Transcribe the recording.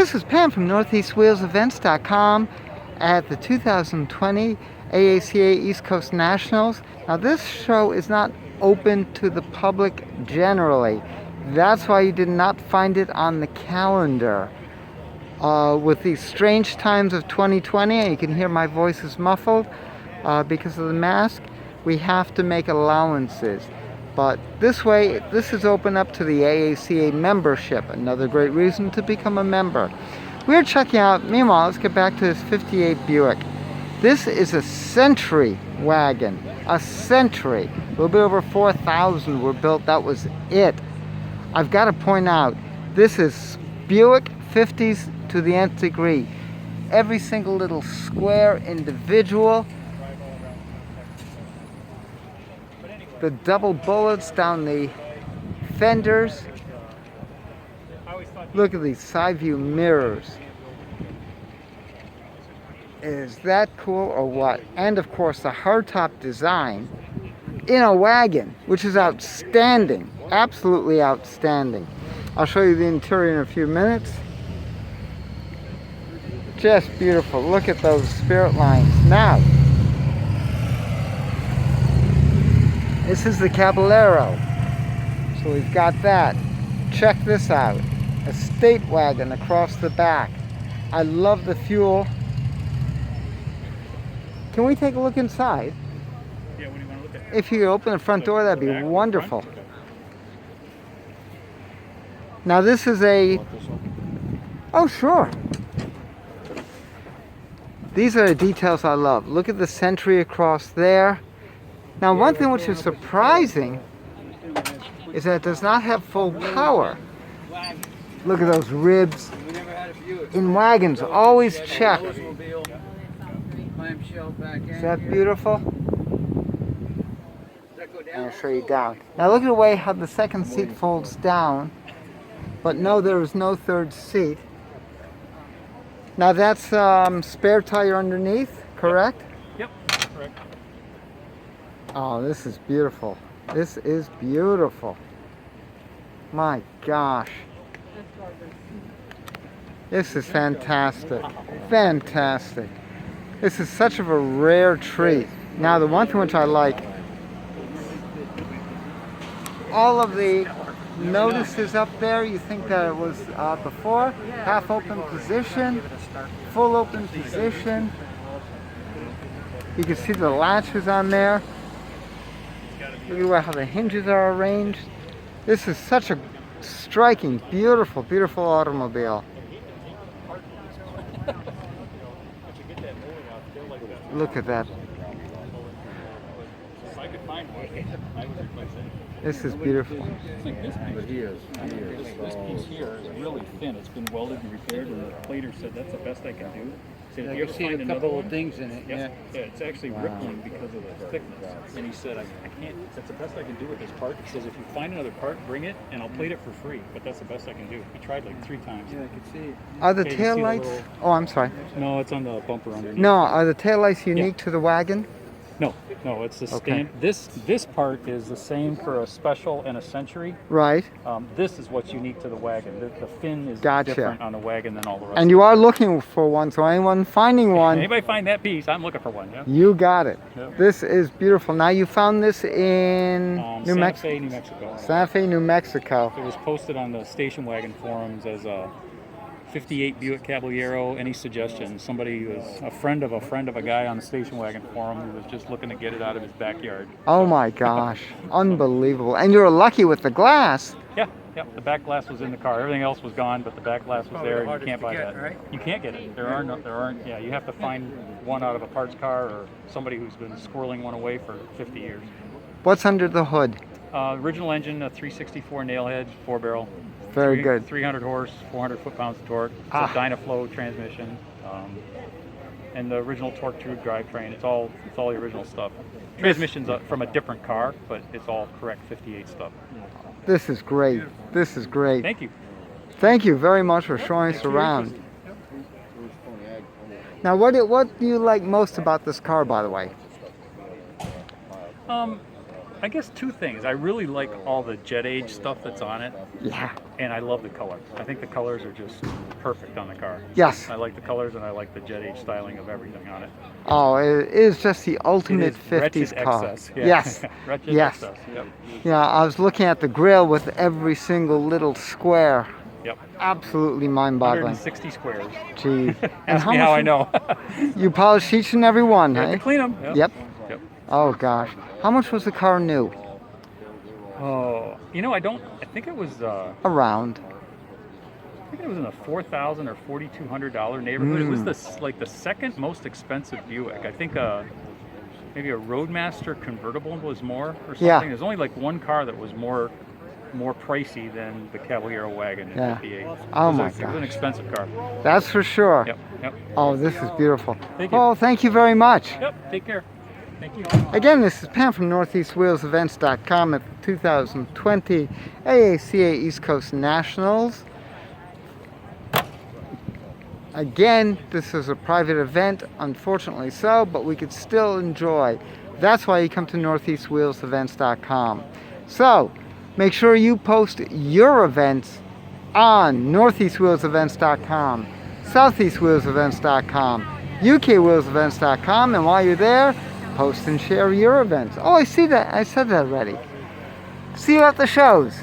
This is Pam from NortheastWheelsEvents.com at the 2020 AACA East Coast Nationals. Now this show is not open to the public generally. That's why you did not find it on the calendar. With these strange times of 2020, and you can hear my voice is muffled because of the mask, we have to make allowances. But this way, this is open up to the AACA membership. Another great reason to become a member. We're checking out, meanwhile, let's get back to this 58 Buick. This is a Century wagon. A Century. A little bit over 4,000 were built. That was it. I've got to point out, this is Buick 50s to the nth degree. Every single little square individual. The double bullets down the fenders. Look at these side view mirrors. Is that cool or what? And of course the hardtop design in a wagon, which is outstanding. Absolutely outstanding. I'll show you the interior in a few minutes. Just beautiful. Look at those spirit lines. Now, this is the Caballero. So we've got that. Check this out. A state wagon across the back. I love the fuel. Can we take a look inside? Yeah, what do you want to look at? If you open the front door, that'd be wonderful. Now this is a... Oh, sure. These are the details I love. Look at the Century across there. Now one thing which is surprising is that it does not have full power. Look at those ribs. In wagons, always check. Is that beautiful? And I'll show you down. Now look at the way how the second seat folds down. But no, there is no third seat. Now that's spare tire underneath, correct? Yep, correct. Oh, this is beautiful. This is beautiful. My gosh. This is fantastic. Fantastic. This is such of a rare treat. Now the one thing which I like, all of the notices up there, you think that it was before, half open position, full open position. You can see the latches on there. Look at how the hinges are arranged. This is such a striking, beautiful, beautiful automobile. Look at that. This is beautiful. It's like this piece. This piece here is really thin. It's been welded and repaired, and the plater said that's the best I can do. Said if you ever find another one, things in it. yeah, it's actually rippling because of the thickness. And he said, I can't. That's the best I can do with this part. He says, if you find another part, bring it, and I'll plate it for free. But that's the best I can do. He tried like 3 times. Yeah, I can see it. Are the Okay, you see tail the lights? little- Oh, I'm sorry. No, it's on the bumper underneath. No, are the tail lights unique to the wagon? No, it's the Okay. This part is the same for a Special and a Century. Right. This is what's unique to the wagon. The fin is Gotcha. different on the wagon than all the rest. And you are looking for one, so anyone finding one, Anybody find that piece? I'm looking for one. Yeah. you got it. Yep. This is beautiful. Now you found this in New Santa Mexico. Fe, New Mexico. Santa Fe, New Mexico. It was posted on the station wagon forums as a 58 Buick Caballero. Any suggestions? Somebody was a friend of a guy on the station wagon forum who was just looking to get it out of his backyard. Oh my gosh, unbelievable. And you were lucky with the glass. Yeah. The back glass was in the car. Everything else was gone, but the back glass was there, and you can't buy that. Right? You can't get it. There aren't. Yeah, you have to find one out of a parts car or somebody who's been squirreling one away for 50 years. What's under the hood? Original engine, a 364 nailhead, 4-barrel. Very good. 300 horse, 400 foot-pounds of torque. It's a Dynaflow transmission, and the original torque tube drivetrain. It's all the original stuff. Transmission's from a different car, but it's all correct 58 stuff. This is great. This is great. Thank you. Thank you very much for showing us around. Now, what do you like most about this car, by the way? I guess two things. I really like all the jet age stuff that's on it, Yeah. and I love the color. I think the colors are just perfect on the car. Yes. I like the colors, and I like the jet age styling of everything on it. Oh, it is just the It ultimate is 50s wretched car. excess. Yeah. Yes. Wretched Yes. excess. Yep. Yeah, I was looking at the grill with every single little square. Yep. Absolutely mind-boggling. 160 squares. Gee. Ask me how I know. You polish each and every one, You have eh? to clean them. Yep. Yep. Yep. Oh gosh. How much was the car new? Oh, I think it was. Around. I think it was in the $4,000 or $4,200 neighborhood. It was the second most expensive Buick. I think maybe a Roadmaster convertible was more or something. Yeah. There's only like one car that was more pricey than the Caballero Wagon in Yeah. '58. Oh my It was an gosh. expensive car. That's for sure. Yep. Yep. Oh, this is beautiful. Thank you. Oh, thank you very much. Yep. Take care. Thank you. Again, this is Pam from NortheastWheelsEvents.com at the 2020 AACA East Coast Nationals. Again, this is a private event, unfortunately so, but we could still enjoy. That's why you come to NortheastWheelsEvents.com. So, make sure you post your events on NortheastWheelsEvents.com, SoutheastWheelsEvents.com, UKWheelsEvents.com, and while you're there, post and share your events. Oh, I see that. I said that already. See you at the shows.